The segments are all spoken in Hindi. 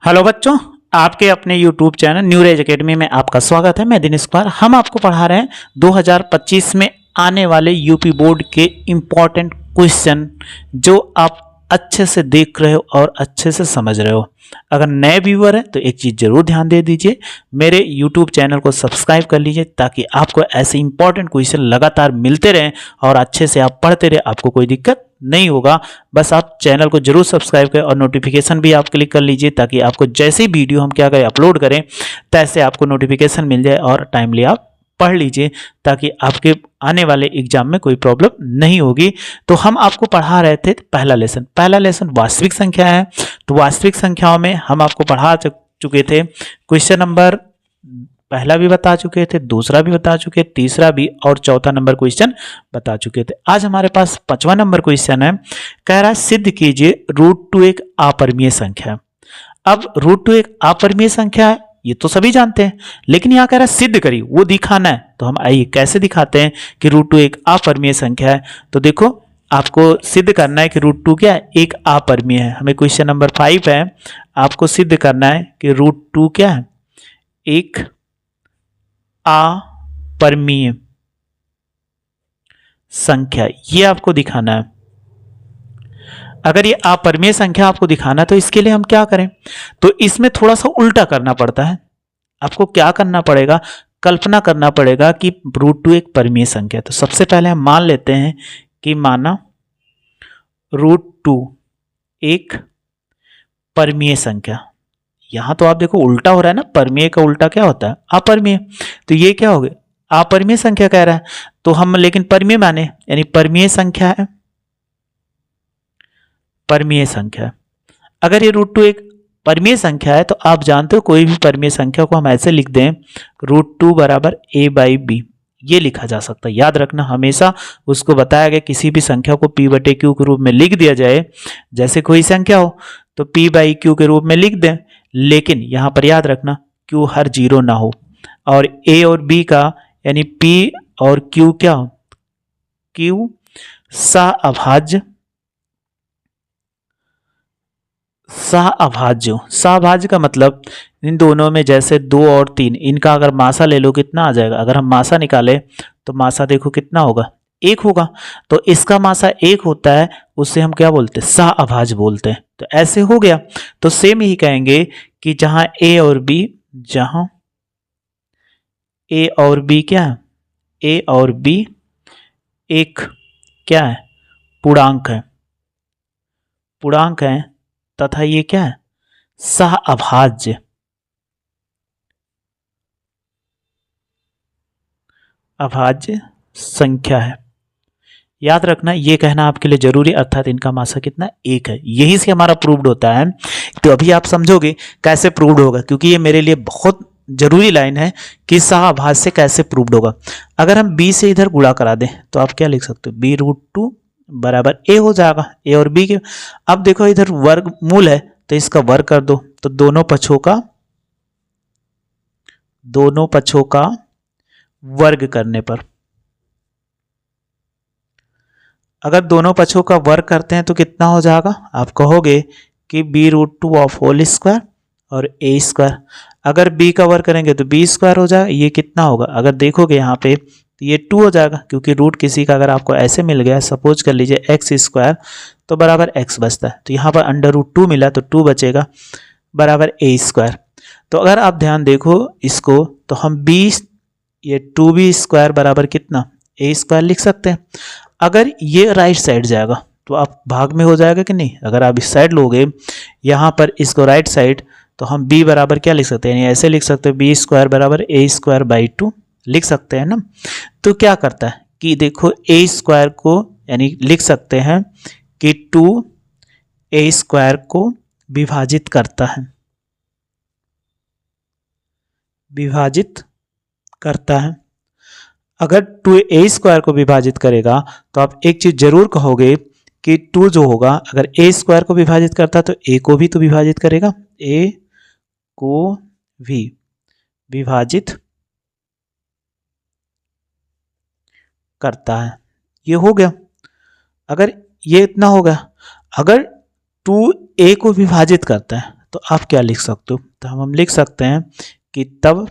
हेलो बच्चों, आपके अपने YouTube चैनल न्यूरेज एकेडमी में आपका स्वागत है। मैं दिनेश कुमार। हम आपको पढ़ा रहे हैं 2025 में आने वाले यूपी बोर्ड के इम्पॉर्टेंट क्वेश्चन जो आप अच्छे से देख रहे हो और अच्छे से समझ रहे हो। अगर नए व्यूअर हैं तो एक चीज़ जरूर ध्यान दे दीजिए, मेरे YouTube चैनल को सब्सक्राइब कर लीजिए ताकि आपको ऐसे इंपॉर्टेंट क्वेश्चन लगातार मिलते रहें और अच्छे से आप पढ़ते रहे, आपको कोई दिक्कत नहीं होगा। बस आप चैनल को जरूर सब्सक्राइब करें और नोटिफिकेशन भी आप क्लिक कर लीजिए ताकि आपको जैसे ही वीडियो हम क्या करें अपलोड करें तैसे आपको नोटिफिकेशन मिल जाए और टाइमली आप पढ़ लीजिए ताकि आपके आने वाले एग्जाम में कोई प्रॉब्लम नहीं होगी। तो हम आपको पढ़ा रहे थे पहला लेसन वास्तविक संख्या है। तो वास्तविक संख्याओं में हम आपको पढ़ा चुके थे। क्वेश्चन नंबर पहला भी बता चुके थे, दूसरा भी बता चुके, तीसरा भी और चौथा नंबर क्वेश्चन बता चुके थे। आज हमारे पास 5वां नंबर क्वेश्चन है। कह रहा है सिद्ध कीजिए √2 एक अपरिमेय संख्या है। अब √2 एक अपरिमेय संख्या है, ये तो सभी जानते हैं, लेकिन यहां कह रहा है सिद्ध करिए, वो दिखाना है। तो हम आइए कैसे दिखाते हैं कि √2 एक अपरिमेय संख्या है। तो देखो, आपको सिद्ध करना है कि √2 क्या है, एक अपरिमेय है। हमें क्वेश्चन नंबर 5 है, आपको सिद्ध करना है कि √2 क्या है, एक अपरिमेय संख्या। ये आपको दिखाना है। अगर ये अपरिमेय संख्या आपको दिखाना है तो इसके लिए हम क्या करें, तो इसमें थोड़ा सा उल्टा करना पड़ता है। आपको क्या करना पड़ेगा, कल्पना करना पड़ेगा कि √2 एक परिमेय संख्या है। तो सबसे पहले हम मान लेते हैं कि माना √2 एक परिमेय संख्या। यहां तो आप देखो उल्टा हो रहा है ना, परिमेय का उल्टा क्या होता है, अपरिमेय। तो ये क्या हो गया, अपरिमेय संख्या कह रहा है, तो हम लेकिन परिमेय माने, यानी परिमेय संख्या है, परिमेय संख्या। अगर ये √2 एक परिमेय संख्या है तो आप जानते हो कोई भी परिमेय संख्या को हम ऐसे लिख दें √2 बराबर a/b, ये लिखा जा सकता है। याद रखना, हमेशा उसको बताया गया किसी भी संख्या को p/q के रूप में लिख दिया जाए। जैसे कोई संख्या हो तो p/q के रूप में लिख दें, लेकिन यहां पर याद रखना q हर जीरो ना हो और a और b का यानी p और q क्या हो, q सहअभाज्य सहअभाज्य का मतलब इन दोनों में जैसे 2 और 3, इनका अगर मासा ले लो कितना आ जाएगा। अगर हम मासा निकाले तो मासा देखो कितना होगा, 1 होगा। तो इसका मासा 1 होता है, उससे हम क्या बोलते हैं, सहअभाज्य बोलते हैं। तो ऐसे हो गया। तो सेम ही कहेंगे कि जहां a और b क्या है, a और b एक क्या है, पूर्णांक है तथा ये क्या है, सहअभाज्य संख्या है। याद रखना, ये कहना आपके लिए जरूरी, अर्थात इनका मासा कितना, 1 है। यही से हमारा प्रूव्ड होता है। तो अभी आप समझोगे कैसे प्रूव्ड होगा, क्योंकि ये मेरे लिए बहुत जरूरी लाइन है कि सहअभाज्य से कैसे प्रूव्ड होगा। अगर हम b से इधर गुणा करा दें तो आप क्या लिख सकते हो, b√2 बराबर a हो जाएगा, a और b के। अब देखो इधर वर्गमूल है तो इसका वर्ग कर दो, तो दोनों पक्षों का वर्ग करने पर, अगर दोनों पक्षों का वर्ग करते हैं तो कितना हो जाएगा, आप कहोगे कि b√2 ऑफ होल स्क्वायर और a स्क्वायर। अगर b का वर्ग करेंगे तो b स्क्वायर हो जाएगा। ये कितना होगा, अगर देखोगे यहाँ पे तो ये 2 हो जाएगा, क्योंकि रूट किसी का अगर आपको ऐसे मिल गया, सपोज कर लीजिए x स्क्वायर, तो बराबर x बचता है। तो यहाँ पर √2 मिला तो 2 बचेगा बराबर a स्क्वायर। तो अगर आप ध्यान देखो इसको, तो हम ये 2b स्क्वायर बराबर कितना, a स्क्वायर लिख सकते हैं। अगर ये राइट साइड जाएगा तो आप भाग में हो जाएगा कि नहीं। अगर आप इस साइड लोगे यहाँ पर इसको राइट साइड, तो हम b बराबर क्या लिख सकते हैं, यानी ऐसे लिख सकते हैं b स्क्वायर बराबर a स्क्वायर बाई 2 लिख सकते हैं ना। तो क्या करता है कि देखो a स्क्वायर को यानी लिख सकते हैं कि 2a स्क्वायर को विभाजित करता है। अगर 2a स्क्वायर को विभाजित करेगा तो आप एक चीज जरूर कहोगे कि 2 जो होगा अगर a स्क्वायर को विभाजित करता तो a को भी तो विभाजित करेगा, a को भी विभाजित करता है। ये हो गया। अगर ये इतना होगा, अगर 2a को विभाजित करता है तो आप क्या लिख सकते हो, तो हम लिख सकते हैं कि तब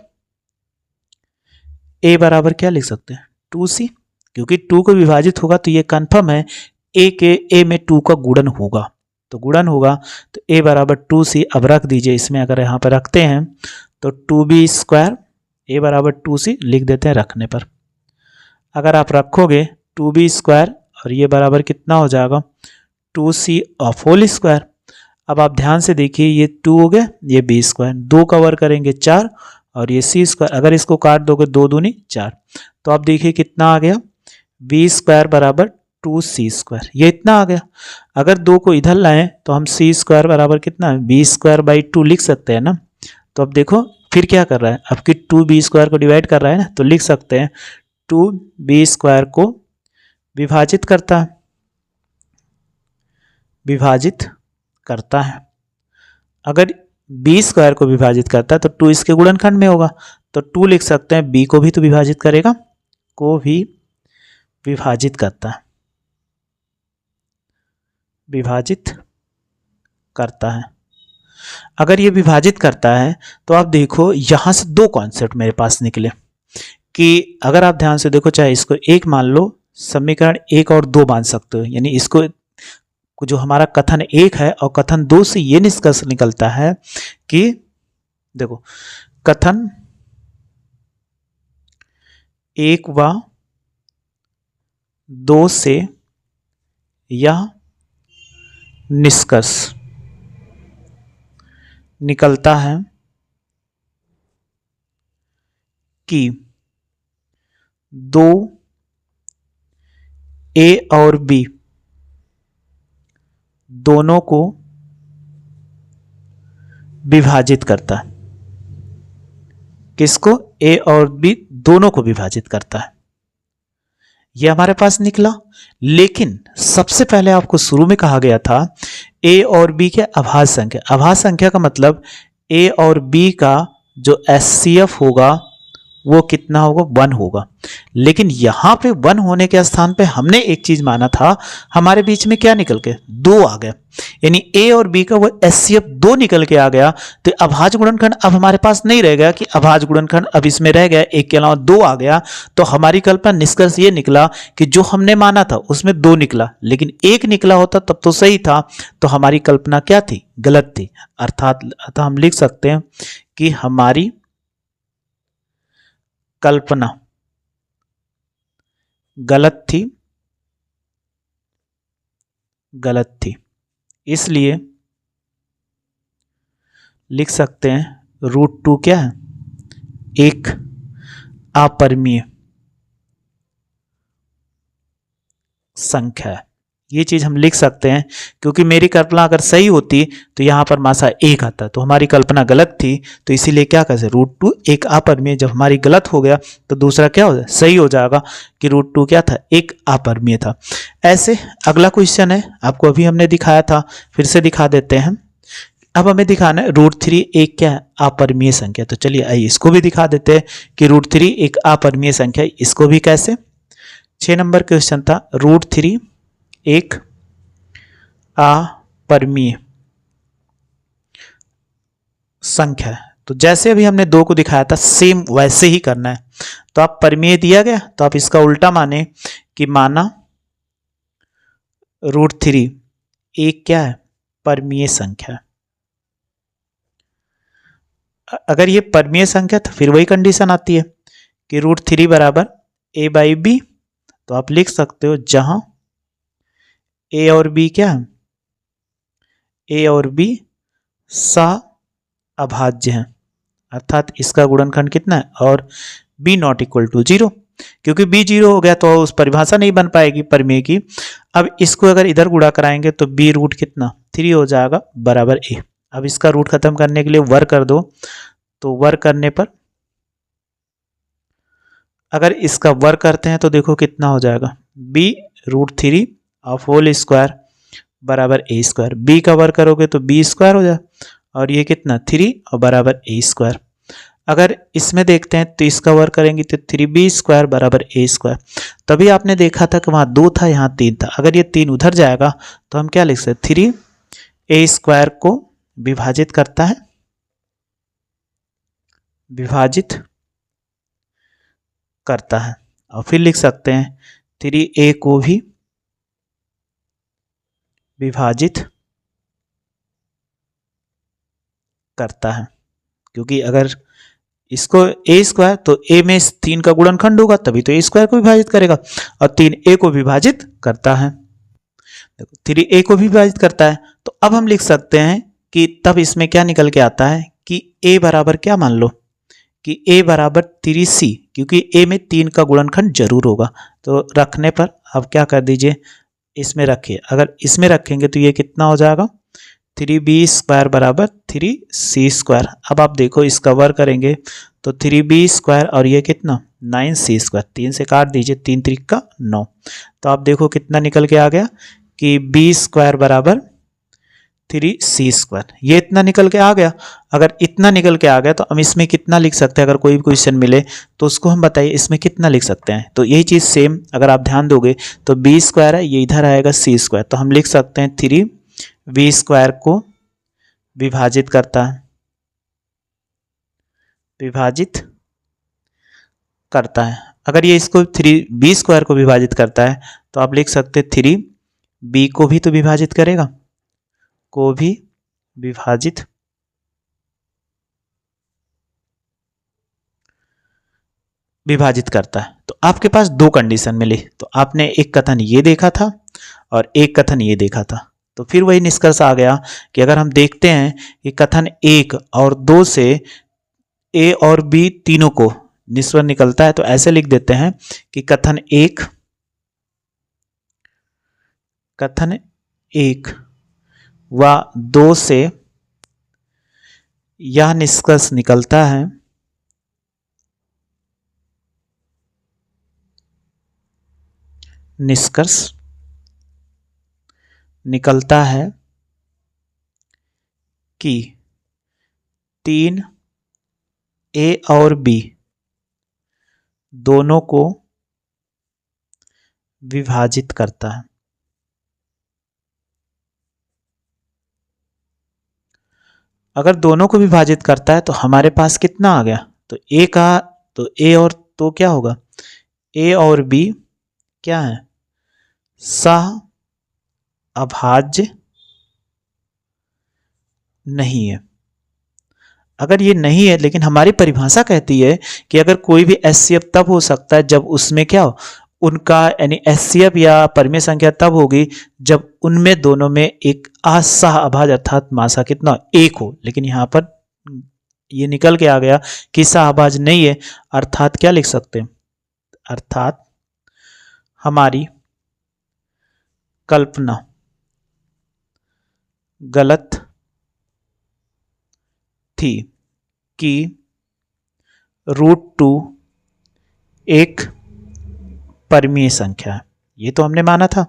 a बराबर क्या लिख सकते हैं 2c, क्योंकि 2 को विभाजित होगा तो ये कन्फर्म है a में 2 का गुणन होगा, तो गुणन होगा तो a बराबर 2c। अब रख दीजिए इसमें, अगर यहाँ पर रखते हैं तो 2b² a बराबर 2c लिख देते हैं रखने पर। अगर आप रखोगे 2b² और ये बराबर कितना हो जाएगा 2c होल स्क्वायर। अब आप ध्यान से देखिए, ये 2 हो गया, ये b², 2 का वर्ग करेंगे 4 और ये c², अगर इसको काट दोगे 2 दूनी 4, तो आप देखिए कितना आ गया b² बराबर 2c², ये इतना आ गया। अगर 2 को इधर लाएं तो हम c² बराबर कितना है b²/2 लिख सकते हैं ना। तो अब देखो फिर क्या कर रहा है, आपकी 2b² को डिवाइड कर रहा है ना, तो लिख सकते हैं 2b² को विभाजित करता है, विभाजित करता है। अगर b² को विभाजित करता है तो 2 इसके गुणनखंड में होगा, तो 2 लिख सकते हैं, b को भी तो विभाजित करेगा, को भी विभाजित करता है, विभाजित करता है। अगर ये विभाजित करता है तो आप देखो यहां से 2 कॉन्सेप्ट मेरे पास निकले कि अगर आप ध्यान से देखो, चाहे इसको 1 मान लो, समीकरण 1 और 2 मान सकते हो, यानी इसको जो हमारा कथन 1 है और कथन 2 से ये निष्कर्ष निकलता है कि देखो कथन 1 व 2 से यह निष्कर्ष निकलता है कि 2 a और b दोनों को विभाजित करता है। किसको? a और b दोनों को विभाजित करता है, यह हमारे पास निकला। लेकिन सबसे पहले आपको शुरू में कहा गया था a और b के अभाज्य संख्या, अभाज्य संख्या का मतलब a और b का जो HCF होगा वो कितना होगा 1 होगा। लेकिन यहां पे 1 होने के स्थान पे हमने एक चीज माना था, हमारे बीच में क्या निकल के 2 आ गया, यानी a और b का वो HCF 2 निकल के आ गया। तो अभाज्य गुणनखंड अब हमारे पास नहीं रह गया कि अभाज्य गुणनखंड अब इसमें रह गया, 1 के अलावा 2 आ गया। तो हमारी कल्पना निष्कर्ष ये निकला कि जो हमने माना था उसमें 2 निकला, लेकिन 1 निकला होता तब तो सही था। तो हमारी कल्पना क्या थी? गलत थी। अर्थात हम लिख सकते हैं कि हमारी कल्पना गलत थी, गलत थी। इसलिए लिख सकते हैं √2 क्या है? एक अपरिमेय संख्या है। ये चीज हम लिख सकते हैं, क्योंकि मेरी कल्पना अगर सही होती तो यहां पर मासा 1 आता, तो हमारी कल्पना गलत थी। तो इसीलिए क्या कर सकते, √2 एक अपरिमेय। जब हमारी गलत हो गया तो दूसरा क्या हो जाए, सही हो जाएगा कि √2 क्या था? एक अपरिमेय था। ऐसे अगला क्वेश्चन है, आपको अभी हमने दिखाया था, फिर से दिखा देते हैं। अब हमें दिखाना है √3 एक क्या है? अपरिमेय संख्या। तो चलिए आइए इसको भी दिखा देते हैं कि √3 एक अपरिमेय संख्या। इसको भी कैसे? 6 नंबर क्वेश्चन था, √3 एक अपरिमेय संख्या है। तो जैसे अभी हमने 2 को दिखाया था सेम वैसे ही करना है। तो आप परिमेय दिया गया तो आप इसका उल्टा माने कि माना √3 एक क्या है? परिमेय संख्या है। अगर ये परिमेय संख्या तो फिर वही कंडीशन आती है कि √3 बराबर a/b। तो आप लिख सकते हो जहां a और b क्या है? a और b सअभाज्य हैं, अर्थात इसका गुणनखंड कितना है? और b ≠ 0, क्योंकि b 0 हो गया तो उस परिभाषा नहीं बन पाएगी परिमेय की। अब इसको अगर इधर गुणा कराएंगे तो b रूट कितना? 3 हो जाएगा बराबर a। अब इसका रूट खत्म करने के लिए वर्ग कर दो, तो वर्ग करने पर अगर इसका वर्ग करते हैं तो देखो कितना हो जाएगा, b √3 होल स्क्वायर बराबर a²। b का वर्ग करोगे तो b² हो जाए, और ये कितना 3 और बराबर a²। अगर इसमें देखते हैं तो इसका वर्ग करेंगे तो 3b² बराबर a²। तभी आपने देखा था कि वहां 2 था, यहाँ 3 था। अगर ये 3 उधर जाएगा तो हम क्या लिख सकते हैं? 3a² को विभाजित करता है, विभाजित करता है। और फिर लिख सकते हैं 3a को भी विभाजित करता है, क्योंकि अगर इसको a स्क्वायर तो a में 3 का गुणनखंड होगा तभी तो a स्क्वायर को विभाजित करेगा, और 3a को विभाजित करता है। देखो 3a को भी विभाजित करता है, तो अब हम लिख सकते हैं कि तब इसमें क्या निकल के आता है कि a बराबर क्या मान लो कि a बराबर 3c, क्योंकि a में 3 का गुणनखंड जरूर होगा। तो रखने पर अब क्या कर दीजिए, इसमें रखिए, अगर इसमें रखेंगे तो ये कितना हो जाएगा 3b स्क्वायर बराबर 3c स्क्वायर। अब आप देखो इसका वर्ग करेंगे तो 3b स्क्वायर और ये कितना 9c स्क्वायर, 3 से काट दीजिए, 3 3 का 9। तो आप देखो कितना निकल के आ गया कि b स्क्वायर बराबर 3c स्क्वायर, ये इतना निकल के आ गया। अगर इतना निकल के आ गया तो हम इसमें कितना लिख सकते हैं, अगर कोई भी क्वेश्चन मिले तो उसको हम बताइए इसमें कितना लिख सकते हैं। तो यही चीज़ सेम अगर आप ध्यान दोगे तो b स्क्वायर है, ये इधर आएगा c स्क्वायर, तो हम लिख सकते हैं 3b स्क्वायर को विभाजित करता है, विभाजित करता है। अगर ये इसको 3b स्क्वायर को विभाजित करता है तो आप लिख सकते हैं 3b को भी तो विभाजित करेगा, को भी विभाजित करता है। तो आपके पास दो कंडीशन मिली, तो आपने एक कथन ये देखा था और एक कथन ये देखा था। तो फिर वही निष्कर्ष आ गया कि अगर हम देखते हैं कि कथन 1 और 2 से a और b तीनों को निष्फल निकलता है, तो ऐसे लिख देते हैं कि कथन 1 व 2 से यह निष्कर्ष निकलता है कि 3a और b दोनों को विभाजित करता है। अगर दोनों को विभाजित करता है तो हमारे पास कितना आ गया, तो a का तो a और तो क्या होगा, a और b क्या है, सह अभाज्य नहीं है। अगर ये नहीं है, लेकिन हमारी परिभाषा कहती है कि अगर कोई भी एचसीएफ तब हो सकता है जब उसमें क्या हो, उनका यानी एचसीएफ या परमीय संख्या तब होगी जब उनमें दोनों में एक असह अभाज्य अर्थात मासा कितना एक हो। लेकिन यहाँ पर ये निकल के आ गया कि सह अभाज्य नहीं है, अर्थात क्या लिख सकते हैं, अर्थात हमारी कल्पना गलत थी कि √2 एक परमीय संख्या है। ये तो हमने माना था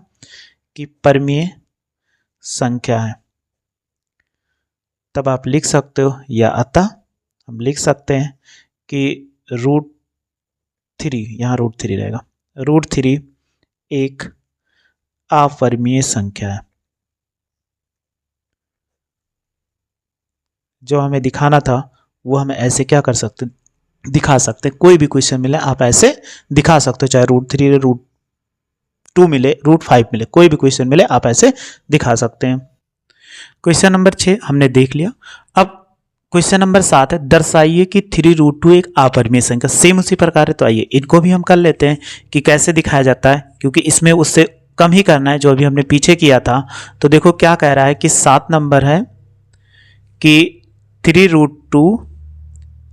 कि परमीय संख्या है, तब आप लिख सकते हो, या अतः हम लिख सकते हैं कि √3, यहाँ √3 रहेगा, √3 एक अपरिमेय संख्या है। जो हमें दिखाना था वो हम ऐसे क्या कर सकते, दिखा सकते। कोई भी क्वेश्चन मिले आप ऐसे दिखा सकते हो, चाहे √3 √2 मिले, √5 मिले, कोई भी क्वेश्चन मिले आप ऐसे दिखा सकते हैं। क्वेश्चन नंबर 6 हमने देख लिया। अब क्वेश्चन नंबर 7 है, दर्शाइए कि 3√2 एक अपरिमेय संख्या। सेम उसी प्रकार है, तो आइए इनको भी हम कर लेते हैं कि कैसे दिखाया जाता है, क्योंकि इसमें उससे कम ही करना है जो अभी हमने पीछे किया था। तो देखो क्या कह रहा है कि 7 नंबर है कि 3√2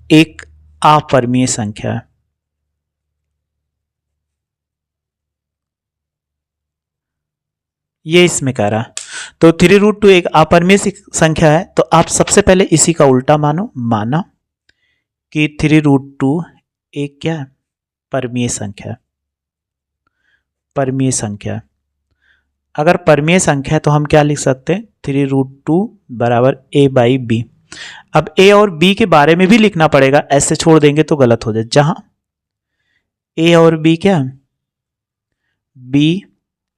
एक अपरिमेय संख्या है। ये इसमें कह रहा है, तो 3√2 एक अपरिमेय संख्या है, तो आप सबसे पहले इसी का उल्टा मानो, माना कि 3√2 एक क्या है, परमीय संख्या है, परमीय संख्या। अगर परमीय संख्या है तो हम क्या लिख सकते हैं, 3√2 बराबर a/b। अब a और b के बारे में भी लिखना पड़ेगा, ऐसे छोड़ देंगे तो गलत हो जाए। जहां a और b क्या है,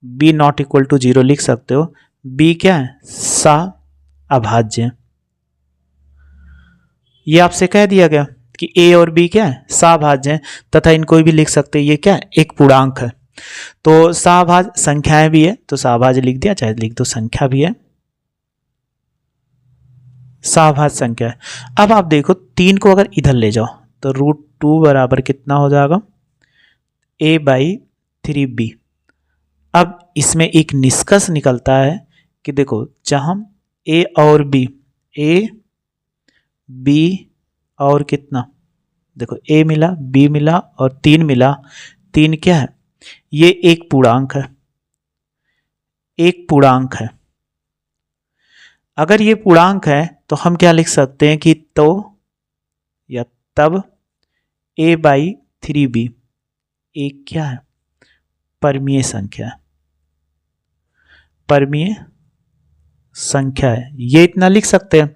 b नॉट इक्वल टू 0 लिख सकते हो। b क्या है, सा अभाज्य। ये आपसे कह दिया गया कि ए और बी क्या है, सहभाज्य हैं तथा इनको भी लिख सकते हैं, ये क्या है, एक पूर्णांक है। तो सहभाज्य संख्याएं भी है, तो सहभाज्य लिख दिया, चाहे लिख दो संख्या भी है, सहभाज्य संख्या है। अब आप देखो 3 को अगर इधर ले जाओ तो √2 बराबर कितना हो जाएगा, a/3b। अब इसमें एक निष्कर्ष निकलता है कि देखो जहां a और b, a b और कितना, देखो a मिला, b मिला और 3 मिला, 3 क्या है, ये एक पूर्णांक है, एक पूर्णांक है। अगर ये पूर्णांक है तो हम क्या लिख सकते हैं कि तो या तब a/3b एक क्या है, परमीय संख्या है, परमीय संख्या है। ये इतना लिख सकते हैं।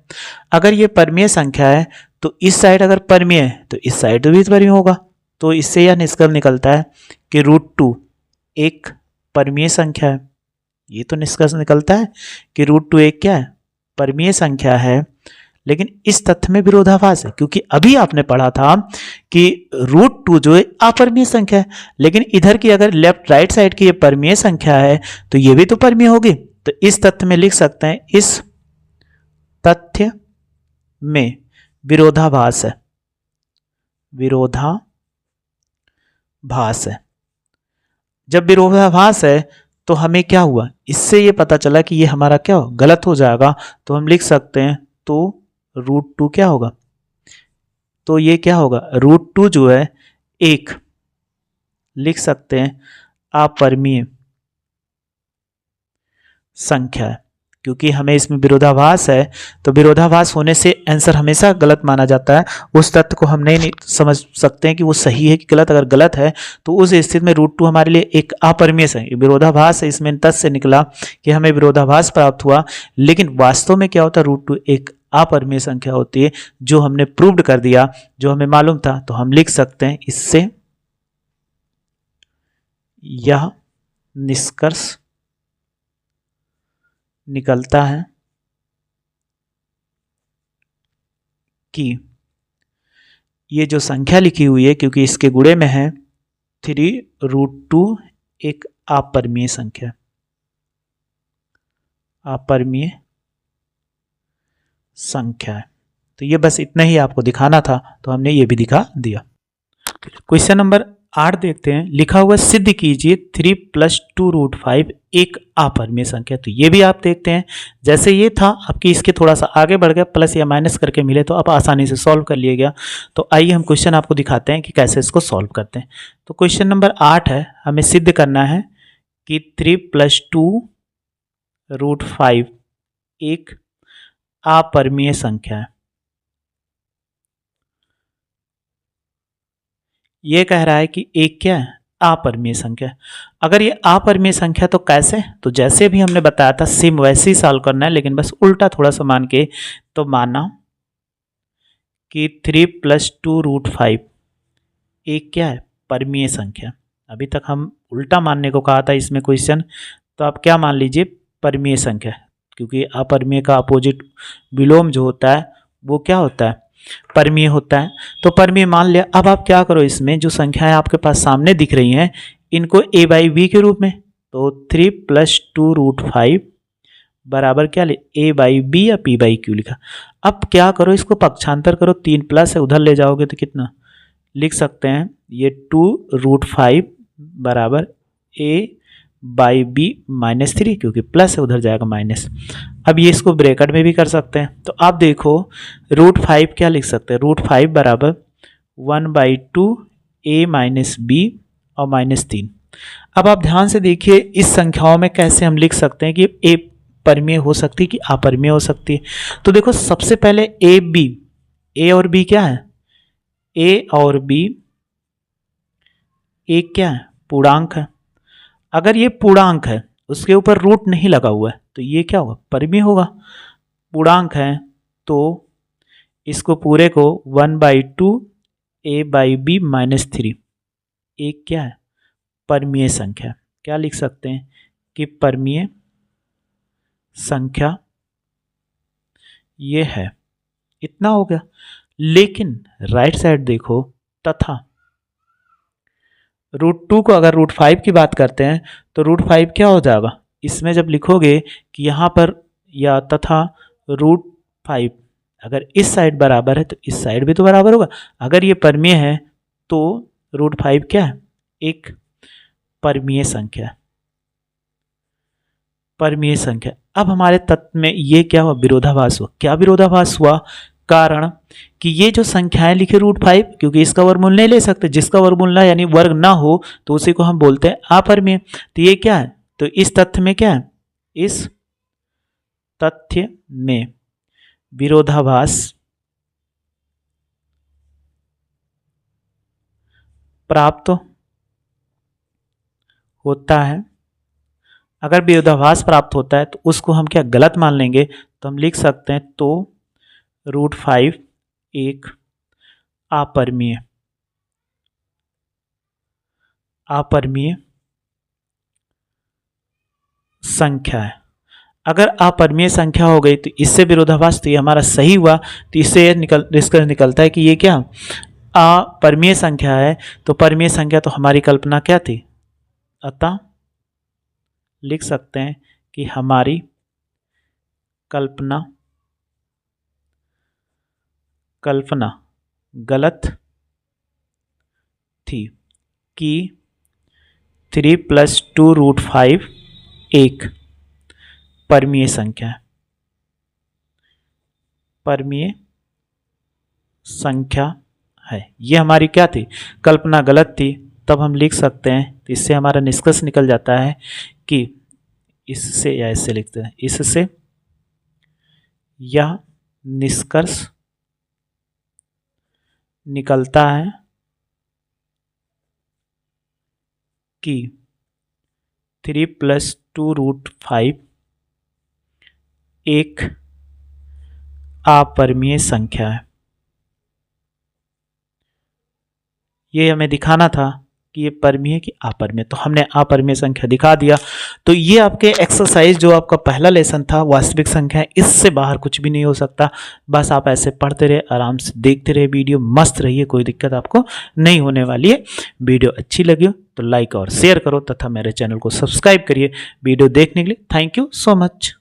अगर ये परमीय संख्या है तो इस साइड अगर परमीय है तो इस साइड भी परमीय होगा। तो इससे यह निष्कर्ष निकलता है कि √2 एक परमीय संख्या है। ये तो निष्कर्ष निकलता है कि √2 एक क्या है, परमीय संख्या है। लेकिन इस तथ्य में विरोधाभास है, क्योंकि अभी आपने पढ़ा था कि √2 जो है अपरमीय संख्या है, लेकिन इधर की अगर लेफ्ट राइट साइड की ये परमीय संख्या है तो ये भी तो परमीय होगी। तो इस तथ्य में लिख सकते हैं, इस तथ्य में विरोधाभास है, विरोधाभास है। जब विरोधाभास है तो हमें क्या हुआ, इससे ये पता चला कि ये हमारा क्या हो, गलत हो जाएगा। तो हम लिख सकते हैं तो √2 क्या होगा, तो ये क्या होगा, √2 जो है एक लिख सकते हैं अपरमीय संख्या है। क्योंकि हमें इसमें विरोधाभास है तो विरोधाभास होने से आंसर हमेशा गलत माना जाता है। उस तथ्य को हम नहीं समझ सकते हैं कि वो सही है कि गलत। अगर गलत है तो उस स्थिति में √2 हमारे लिए एक अपरमीय संख्या, विरोधाभास है, इसमें तथ्य से निकला कि हमें विरोधाभास प्राप्त हुआ। लेकिन वास्तव में क्या होता है, √2 एक अपरमीय संख्या होती है, जो हमने प्रूव्ड कर दिया, जो हमें मालूम था। तो हम लिख सकते हैं इससे यह निष्कर्ष निकलता है कि ये जो संख्या लिखी हुई है, क्योंकि इसके गुणे में है 3√2 एक अपरमीय संख्या, अपरमीय संख्या है। तो ये बस इतना ही आपको दिखाना था, तो हमने ये भी दिखा दिया। क्वेश्चन नंबर 8 देखते हैं। लिखा हुआ सिद्ध कीजिए 3 + 2√5 एक अपरमीय संख्या। तो ये भी आप देखते हैं, जैसे ये था आपकी इसके थोड़ा सा आगे बढ़ गया, प्लस या माइनस करके मिले तो आप आसानी से सॉल्व कर लिया गया। तो आइए हम क्वेश्चन आपको दिखाते हैं कि कैसे इसको सॉल्व करते हैं। तो क्वेश्चन नंबर 8 है, हमें सिद्ध करना है कि 3 + 2√5 एक अपरमीय संख्या है। ये कह रहा है कि एक क्या है, अपरमीय संख्या। अगर ये अपरमीय संख्या तो कैसे, तो जैसे भी हमने बताया था सेम वैसे ही सॉल्व करना है, लेकिन बस उल्टा थोड़ा सा मान के। तो माना कि 3 + 2√5 एक क्या है, परमीय संख्या। अभी तक हम उल्टा मानने को कहा था इसमें क्वेश्चन, तो आप क्या मान लीजिए, परमीय संख्या। क्योंकि अपरमीय का अपोजिट विलोम जो होता है वो क्या होता है, परमीय होता है। तो परमीय मान लिया। अब आप क्या करो, इसमें जो संख्याएं आपके पास सामने दिख रही हैं इनको a/b के रूप में, तो 3 + 2√5 बराबर क्या ले, a/b या p/q लिखा। अब क्या करो, इसको पक्षांतर करो, 3 प्लस है उधर ले जाओगे तो कितना लिख सकते हैं, ये 2√5 बराबर a/b -3, क्योंकि प्लस है उधर जाएगा माइनस। अब ये इसको ब्रैकेट में भी कर सकते हैं। तो आप देखो √5 क्या लिख सकते हैं, √5 बराबर 1/2 a - b और -3। अब आप ध्यान से देखिए इस संख्याओं में कैसे हम लिख सकते हैं कि a परमीय हो सकती है कि अपरमीय हो सकती है। तो देखो सबसे पहले a और b क्या है, a और b एक क्या है, पूर्णांक है। अगर ये पूर्णांक है उसके ऊपर रूट नहीं लगा हुआ है तो ये क्या होगा, परमीय होगा। पूर्णांक है तो इसको पूरे को 1/2 a/b -3 एक क्या है, परमीय संख्या। क्या लिख सकते हैं कि परमीय संख्या ये है। इतना हो गया। लेकिन राइट साइड देखो तथा √2 को अगर √5 की बात करते हैं तो √5 क्या हो जाएगा, इसमें जब लिखोगे कि यहाँ पर या तथा √5 अगर इस साइड बराबर है तो इस साइड भी तो बराबर होगा। अगर ये परमीय है तो √5 क्या है, एक परमीय संख्या है, परमीय संख्या। अब हमारे तत्व में ये क्या हुआ, विरोधाभास हुआ। क्या विरोधाभास हुआ, कारण कि ये जो संख्याएं लिखे √5, क्योंकि इसका वर्गमूल नहीं ले सकते, जिसका वर्गमूल ना यानी वर्ग ना हो तो उसी को हम बोलते हैं अपरमेय। तो ये क्या है, तो इस तथ्य में क्या है, इस तथ्य में विरोधाभास प्राप्त होता है। अगर विरोधाभास प्राप्त होता है तो उसको हम क्या गलत मान लेंगे, तो हम लिख सकते हैं तो √5 एक अपरमीय संख्या है। अगर अपरमीय संख्या हो गई तो इससे विरोधाभास, तो ये हमारा सही हुआ। तो इससे निष्कर्ष निकलता है कि ये क्या अपरमीय संख्या है। तो परमीय संख्या तो हमारी कल्पना क्या थी, अतः लिख सकते हैं कि हमारी कल्पना गलत थी कि 3 + 2 √5 एक परमीय संख्या है, परमीय संख्या है। ये हमारी क्या थी, कल्पना गलत थी। तब हम लिख सकते हैं, तो इससे हमारा निष्कर्ष निकल जाता है कि इससे, या इससे लिखते हैं, इससे यह निष्कर्ष निकलता है कि 3 + 2 √5 एक अपरमीय संख्या है। ये हमें दिखाना था कि ये परमीय कि अपरमीय, तो हमने अपरमीय संख्या दिखा दिया। तो ये आपके एक्सरसाइज जो आपका पहला लेसन था, वास्तविक संख्या, इससे बाहर कुछ भी नहीं हो सकता। बस आप ऐसे पढ़ते रहे, आराम से देखते रहे, वीडियो मस्त रही है, कोई दिक्कत आपको नहीं होने वाली है। वीडियो अच्छी लगी हो तो लाइक और शेयर करो तथा मेरे चैनल को सब्सक्राइब करिए। वीडियो देखने के लिए थैंक यू सो मच।